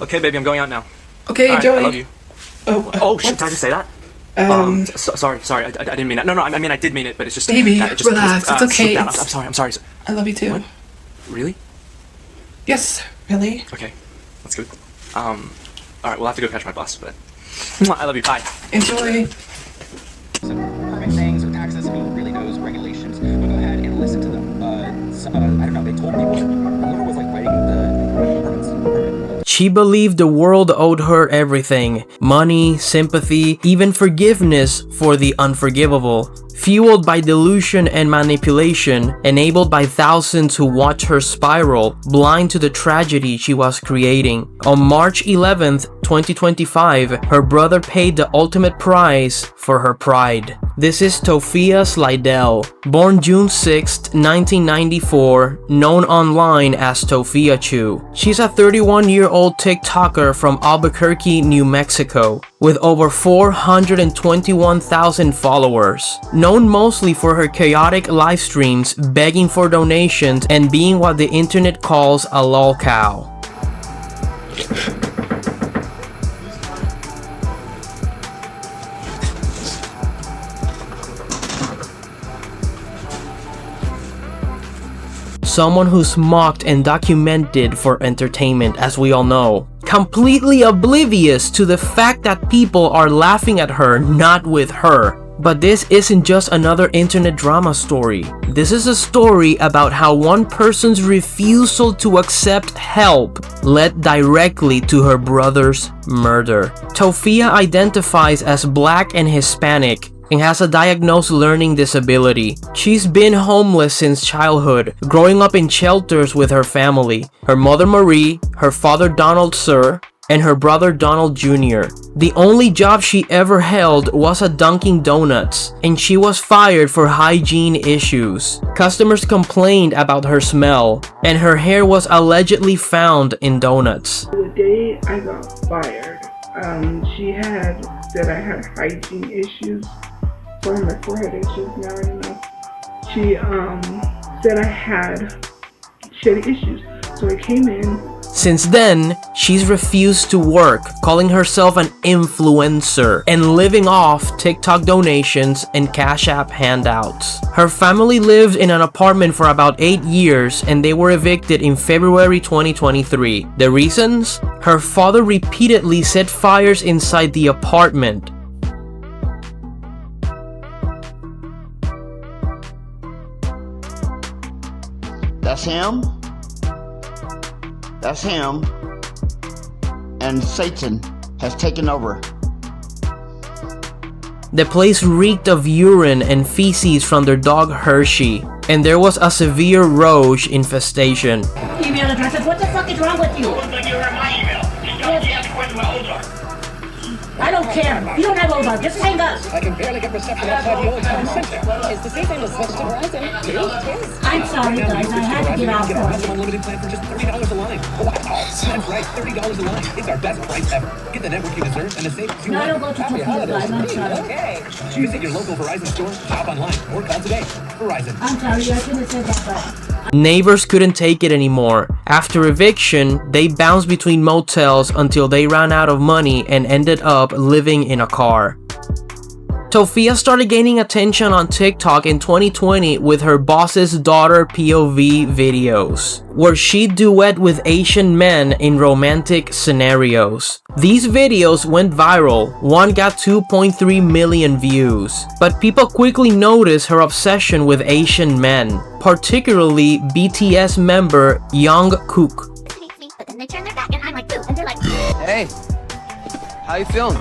Okay, baby, I'm going out now. Okay, All right, Joey. I love you. Oh, shit, did I just say that? Sorry, I didn't mean that. No, I mean, I did mean it, but it's just... Baby, it just relax, it's okay. I'm sorry. I love you too. What? Really? Yes, really. Okay, that's good. Alright, we'll have to go catch my bus, but... I love you, bye. Enjoy. Permit things or access who really knows regulations. We'll go ahead and listen to them. I don't know, they told people. Whoever was like writing the permits. She believed the world owed her everything. Money, sympathy, even forgiveness for the unforgivable. Fueled by delusion and manipulation, enabled by thousands who watch her spiral, blind to the tragedy she was creating. On March 11th, 2025, her brother paid the ultimate price for her pride. This is Tophiaslydell, born June 6, 1994, known online as Tophiachu. She's a 31-year-old TikToker from Albuquerque, New Mexico, with over 421,000 followers. Known mostly for her chaotic live streams, begging for donations, and being what the internet calls a lolcow. Someone who's mocked and documented for entertainment, as we all know. Completely oblivious to the fact that people are laughing at her, not with her. But this isn't just another internet drama story. This is a story about how one person's refusal to accept help led directly to her brother's murder. Tophia identifies as Black and Hispanic and has a diagnosed learning disability. She's been homeless since childhood, growing up in shelters with her family, her mother Marie, her father Donald Sir, and her brother Donald Jr. The only job she ever held was at Dunkin' Donuts, and she was fired for hygiene issues. Customers complained about her smell, and her hair was allegedly found in donuts. The day I got fired, she had said I had hygiene issues. One of my forehead issues now, I don't know. She said I had issues, so I came in. Since then, she's refused to work, calling herself an influencer and living off TikTok donations and Cash App handouts. Her family lived in an apartment for about 8 years and they were evicted in February 2023. The reasons? Her father repeatedly set fires inside the apartment. That's him. That's him. And Satan has taken over. The place reeked of urine and feces from their dog Hershey, and there was a severe roach infestation. Email addresses, what the fuck is wrong with you? Looks like you heard my email. You don't have to question my Ozark. I don't care. You don't have Ozark, just hang up. I can barely get reception outside the old town center. It's the same thing as switch to Verizon. I'm sorry, guys, I had to get out Get a for Verizon it. unlimited plan for just $30 a line. Wow, that's right, $30 a line. It's our best price ever. Get the network you deserve and the savings you No, I want. don't go to Topia, guys, I'm sorry. Okay. Visit your local Verizon store, shop online, or call today. Verizon. I'm sorry, I shouldn't have said that, but... Neighbors couldn't take it anymore. After eviction, they bounced between motels until they ran out of money and ended up living in a car. Tophia started gaining attention on TikTok in 2020 with her boss's daughter POV videos, where she duet with Asian men in romantic scenarios. These videos went viral. One got 2.3 million views. But people quickly noticed her obsession with Asian men, particularly BTS member Jungkook. But then they turn their back and I'm like, boo, and they're like, hey, how you feeling?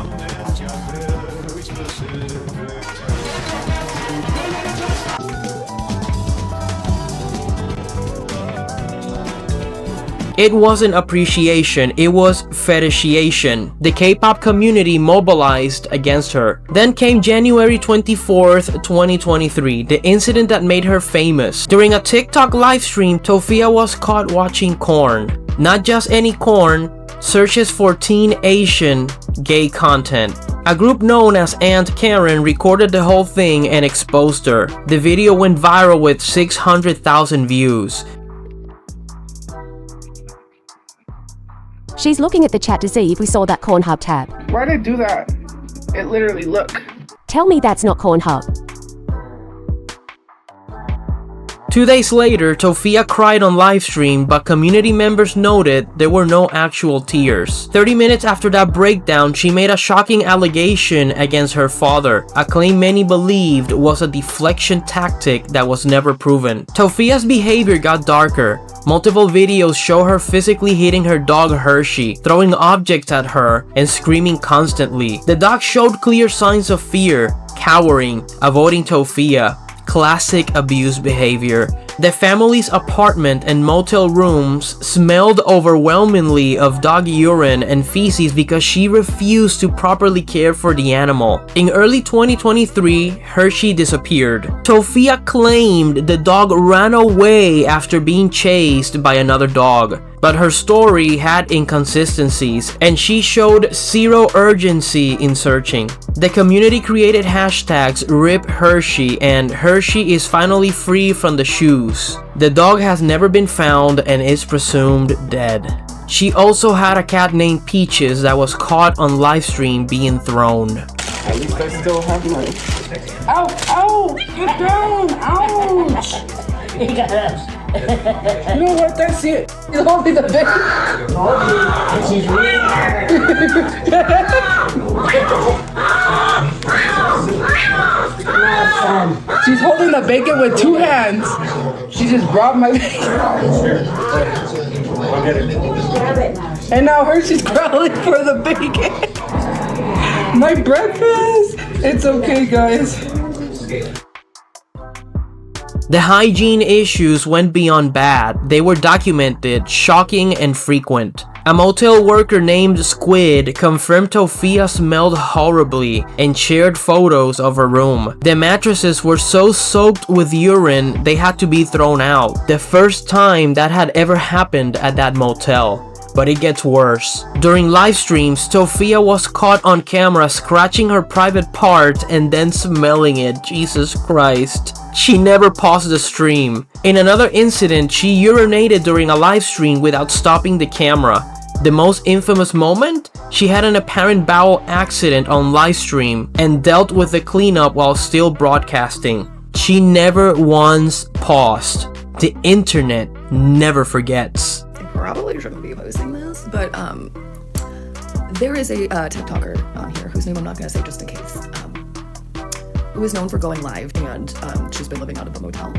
It wasn't appreciation, it was fetishization. The K-pop community mobilized against her. Then came January 24th, 2023, the incident that made her famous. During a TikTok livestream, Tophia was caught watching corn. Not just any corn, searches for teen Asian gay content. A group known as Aunt Karen recorded the whole thing and exposed her. The video went viral with 600,000 views. She's looking at the chat to see if we saw that Cornhub tab. Why'd I do that? It literally, look. Tell me that's not Cornhub. 2 days later, Tophia cried on livestream, but community members noted there were no actual tears. 30 minutes after that breakdown, she made a shocking allegation against her father, a claim many believed was a deflection tactic that was never proven. Tophia's behavior got darker. Multiple videos show her physically hitting her dog Hershey, throwing objects at her, and screaming constantly. The dog showed clear signs of fear, cowering, avoiding Tophia. Classic abuse behavior. The family's apartment and motel rooms smelled overwhelmingly of dog urine and feces because she refused to properly care for the animal. In early 2023, Hershey disappeared. Tophia claimed the dog ran away after being chased by another dog. But her story had inconsistencies, and she showed zero urgency in searching. The community created hashtags RIP Hershey and Hershey is finally free from the shoes. The dog has never been found and is presumed dead. She also had a cat named Peaches that was caught on livestream being thrown. At least I still have my... Ow! Ow! Get down! Ouch! He got us. You know what? That's it. He's holding the bacon. She's really She's holding the bacon with 2 hands. She just robbed my bacon. And now Hershey's growling for the bacon. My breakfast. It's okay, guys. The hygiene issues went beyond bad. They were documented, shocking, and frequent. A motel worker named Squid confirmed Tophia smelled horribly and shared photos of her room. The mattresses were so soaked with urine they had to be thrown out. The first time that had ever happened at that motel. But it gets worse. During live streams, Tophia was caught on camera scratching her private part and then smelling it. Jesus Christ. She never paused the stream. In another incident, she urinated during a live stream without stopping the camera. The most infamous moment? She had an apparent bowel accident on live stream and dealt with the cleanup while still broadcasting. She never once paused. The internet never forgets. Probably shouldn't be posting this, but there is a TikToker on here whose name I'm not going to say just in case, who is known for going live, and she's been living out of a motel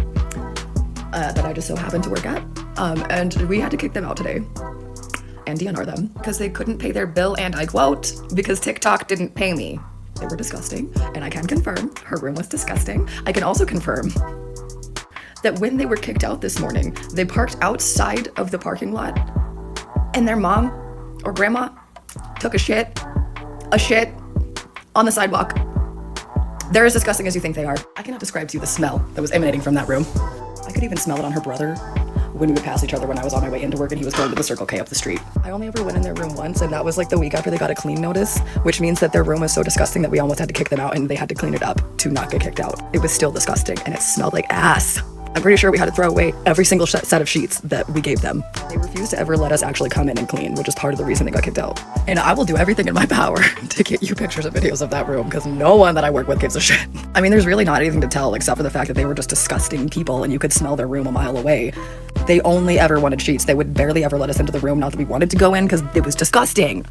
that I just so happened to work at, and we had to kick them out today and DNR them because they couldn't pay their bill, and I quote, because TikTok didn't pay me. They were disgusting, and I can confirm her room was disgusting. I can also confirm that when they were kicked out this morning, they parked outside of the parking lot and their mom or grandma took a shit on the sidewalk. They're as disgusting as you think they are. I cannot describe to you the smell that was emanating from that room. I could even smell it on her brother when we would pass each other when I was on my way into work and he was going to the Circle K up the street. I only ever went in their room once, and that was like the week after they got a clean notice, which means that their room was so disgusting that we almost had to kick them out and they had to clean it up to not get kicked out. It was still disgusting and it smelled like ass. I'm pretty sure we had to throw away every single set of sheets that we gave them. They refused to ever let us actually come in and clean, which is part of the reason they got kicked out. And I will do everything in my power to get you pictures and videos of that room, because no one that I work with gives a shit. I mean, there's really not anything to tell except for the fact that they were just disgusting people and you could smell their room a mile away. They only ever wanted sheets. They would barely ever let us into the room, not that we wanted to go in, because it was disgusting.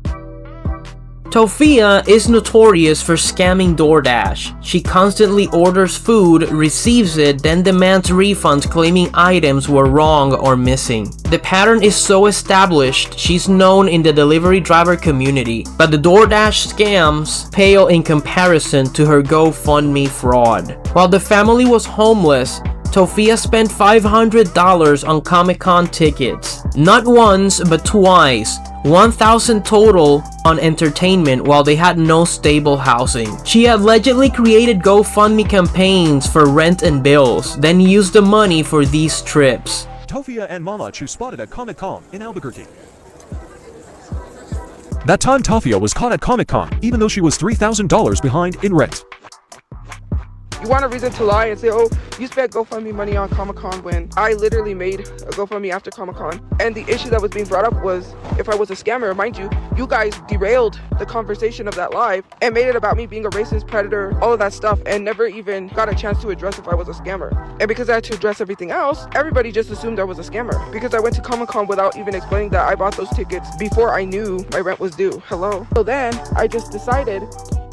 Tophia is notorious for scamming DoorDash. She constantly orders food, receives it, then demands refunds claiming items were wrong or missing. The pattern is so established, she's known in the delivery driver community, but the DoorDash scams pale in comparison to her GoFundMe fraud. While the family was homeless, Tophia spent $500 on Comic-Con tickets. Not once, but twice. $1,000 total on entertainment while they had no stable housing. She allegedly created GoFundMe campaigns for rent and bills, then used the money for these trips. Tophia and Tophiachu spotted at Comic-Con in Albuquerque. That time Tophia was caught at Comic-Con, even though she was $3,000 behind in rent. You want a reason to lie and say, oh, you spent GoFundMe money on Comic-Con, when I literally made a GoFundMe after Comic-Con. And the issue that was being brought up was if I was a scammer. Mind you, you guys derailed the conversation of that live and made it about me being a racist, predator, all of that stuff, and never even got a chance to address if I was a scammer. And because I had to address everything else, everybody just assumed I was a scammer. Because I went to Comic-Con without even explaining that I bought those tickets before I knew my rent was due. Hello? So then I just decided,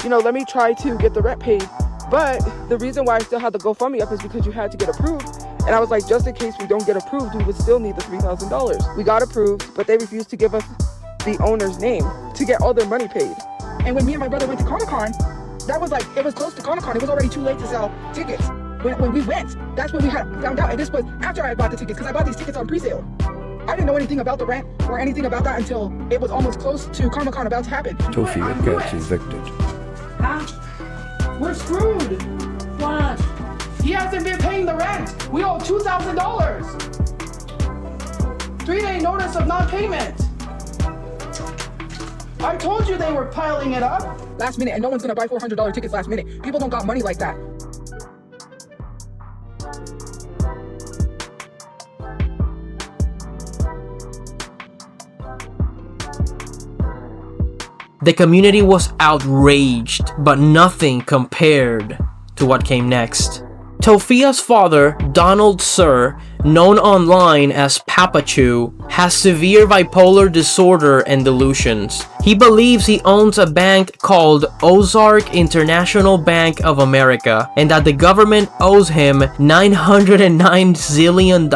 you know, let me try to get the rent paid. But the reason why I still had the GoFundMe up is because you had to get approved. And I was like, just in case we don't get approved, we would still need the $3,000. We got approved, but they refused to give us the owner's name to get all their money paid. And when me and my brother went to Comic-Con, that was like, it was close to Comic-Con. It was already too late to sell tickets. When we went, that's when we had found out. And this was after I had bought the tickets, because I bought these tickets on pre-sale. I didn't know anything about the rent or anything about that until it was almost close to Comic-Con about to happen. Tophia gets evicted. Huh? We're screwed. What? He hasn't been paying the rent. We owe $2,000. 3-day notice of non-payment. I told you they were piling it up. Last minute, and no one's gonna buy $400 tickets last minute. People don't got money like that. The community was outraged, but nothing compared to what came next. Tophia's father, Donald Sir, known online as Tophiachu, has severe bipolar disorder and delusions. He believes he owns a bank called Ozark International Bank of America and that the government owes him $909 zillion.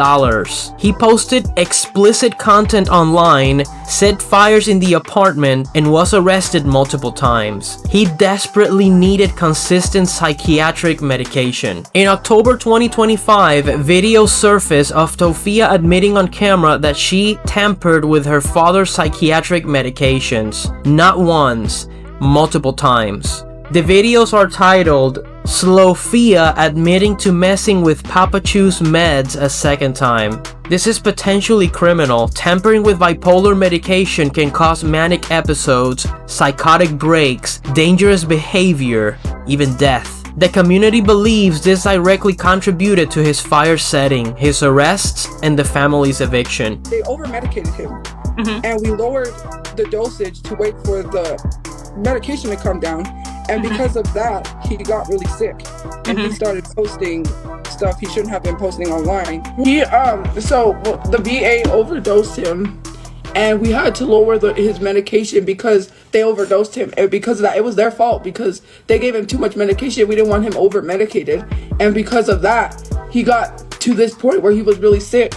He posted explicit content online, set fires in the apartment, and was arrested multiple times. He desperately needed consistent psychiatric medication. In October 2025, videos surfaced of Tophia admitting on camera that she tampered with her father's psychiatric medications. Not once, multiple times. The videos are titled Slophia admitting to messing with Tophiachu's meds a second time. This is potentially criminal. Tampering with bipolar medication can cause manic episodes, psychotic breaks, dangerous behavior, even death. The community believes this directly contributed to his fire setting, his arrests, and the family's eviction. They over-medicated him, and we lowered the dosage to wait for the medication to come down, and because of that, he got really sick, and he started posting stuff he shouldn't have been posting online. The VA overdosed him, and we had to lower his medication because they overdosed him. And because of that, it was their fault because they gave him too much medication. We didn't want him over-medicated. And because of that, he got to this point where he was really sick.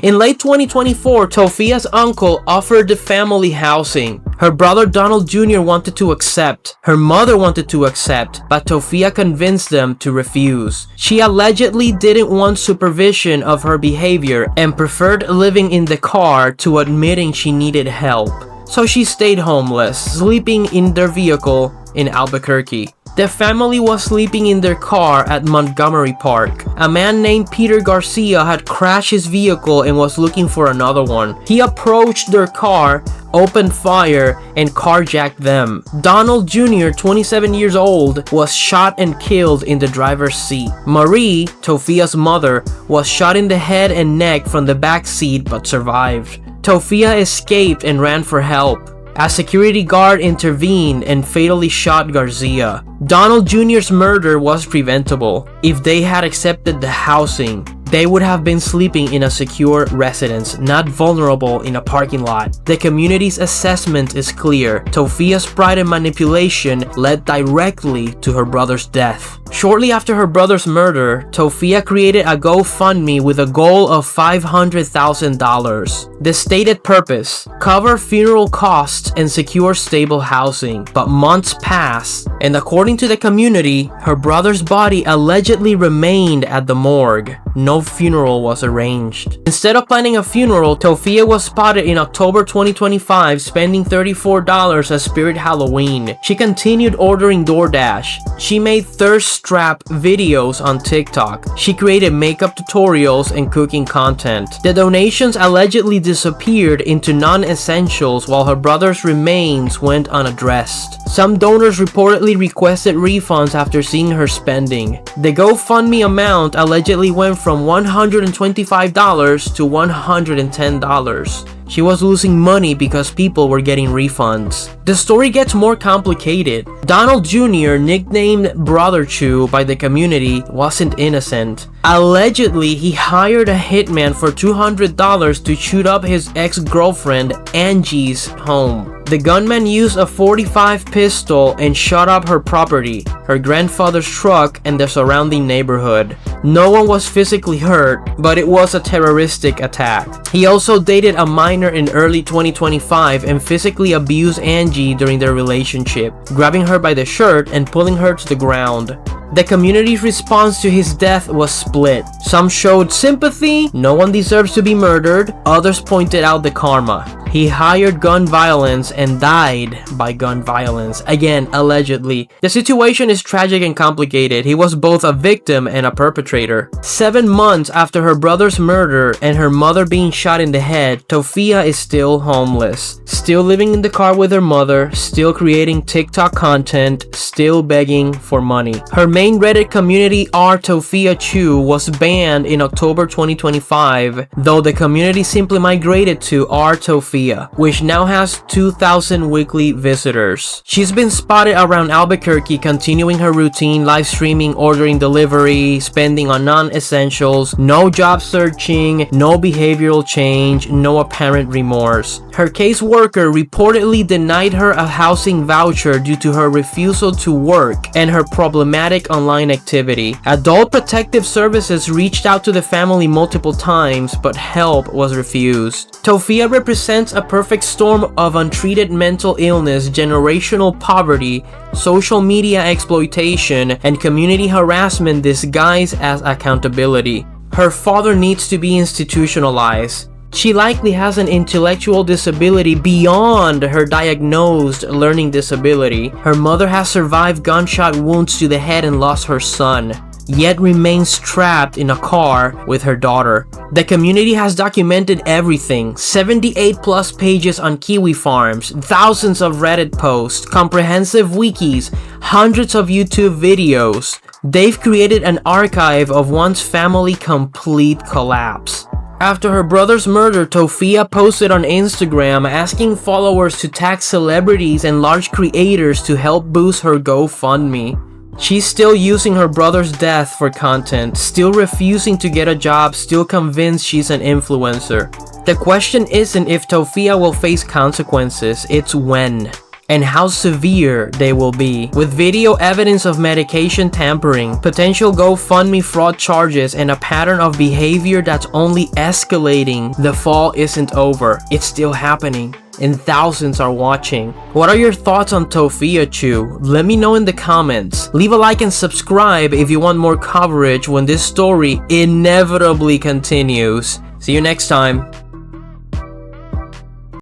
In late 2024, Tophia's uncle offered the family housing. Her brother Donald Jr. wanted to accept. Her mother wanted to accept, but Tophia convinced them to refuse. She allegedly didn't want supervision of her behavior and preferred living in the car to admitting she needed help. So she stayed homeless, sleeping in their vehicle in Albuquerque. The family was sleeping in their car at Montgomery Park. A man named Peter Garcia had crashed his vehicle and was looking for another one. He approached their car, opened fire, and carjacked them. Donald Jr., 27 years old, was shot and killed in the driver's seat. Marie, Tophia's mother, was shot in the head and neck from the back seat but survived. Tophia escaped and ran for help. A security guard intervened and fatally shot Garcia. Donald Jr.'s murder was preventable. If they had accepted the housing, they would have been sleeping in a secure residence, not vulnerable in a parking lot. The community's assessment is clear. Tophia's pride and manipulation led directly to her brother's death. Shortly after her brother's murder, Tophia created a GoFundMe with a goal of $500,000. The stated purpose: cover funeral costs and secure stable housing. But months passed, and according to the community, her brother's body allegedly remained at the morgue. No funeral was arranged. Instead of planning a funeral, Tophia was spotted in October 2025 spending $34 at Spirit Halloween. She continued ordering DoorDash. She made thirst trap videos on TikTok. She created makeup tutorials and cooking content. The donations allegedly disappeared into non-essentials while her brother's remains went unaddressed. Some donors reportedly requested refunds after seeing her spending. The GoFundMe amount allegedly went from $125 to $110. She was losing money because people were getting refunds. The story gets more complicated. Donald Jr., nicknamed Tophiachu by the community, wasn't innocent. Allegedly, he hired a hitman for $200 to shoot up his ex-girlfriend Angie's home. The gunman used a .45 pistol and shot up her property, her grandfather's truck, and the surrounding neighborhood. No one was physically hurt, but it was a terroristic attack. He also dated a minor in early 2025 and physically abused Angie during their relationship, grabbing her by the shirt and pulling her to the ground. The community's response to his death was split. Some showed sympathy, no one deserves to be murdered. Others pointed out the karma. He hired gun violence and died by gun violence. Again, allegedly. The situation is tragic and complicated. He was both a victim and a perpetrator. 7 months after her brother's murder and her mother being shot in the head, Tophia is still homeless. Still living in the car with her mother, still creating TikTok content, still begging for money. Her main Reddit community, Tophiachu, was banned in October 2025, though the community simply migrated to Tophia, which now has 2,000 weekly visitors. She's been spotted around Albuquerque continuing her routine, live streaming, ordering delivery, spending on non-essentials, no job searching, no behavioral change, no apparent remorse. Her caseworker reportedly denied her a housing voucher due to her refusal to work and her problematic online activity. Adult Protective Services reached out to the family multiple times, but help was refused. Tophia represents a perfect storm of untreated mental illness, generational poverty, social media exploitation, and community harassment disguised as accountability. Her father needs to be institutionalized. She likely has an intellectual disability beyond her diagnosed learning disability. Her mother has survived gunshot wounds to the head and lost her son, yet remains trapped in a car with her daughter. The community has documented everything. 78 plus pages on kiwi farms, thousands of Reddit posts, comprehensive wikis, hundreds of YouTube videos. They've created an archive of one's family complete collapse. After her brother's murder, Tophia posted on Instagram asking followers to tag celebrities and large creators to help boost her GoFundMe. She's still using her brother's death for content, still refusing to get a job, still convinced she's an influencer. The question isn't if Tophia will face consequences, it's when and how severe they will be. With video evidence of medication tampering, potential GoFundMe fraud charges, and a pattern of behavior that's only escalating, the fall isn't over. It's still happening, and thousands are watching. What are your thoughts on Tophiachu? Let me know in the comments. Leave a like and subscribe if you want more coverage when this story inevitably continues. See you next time.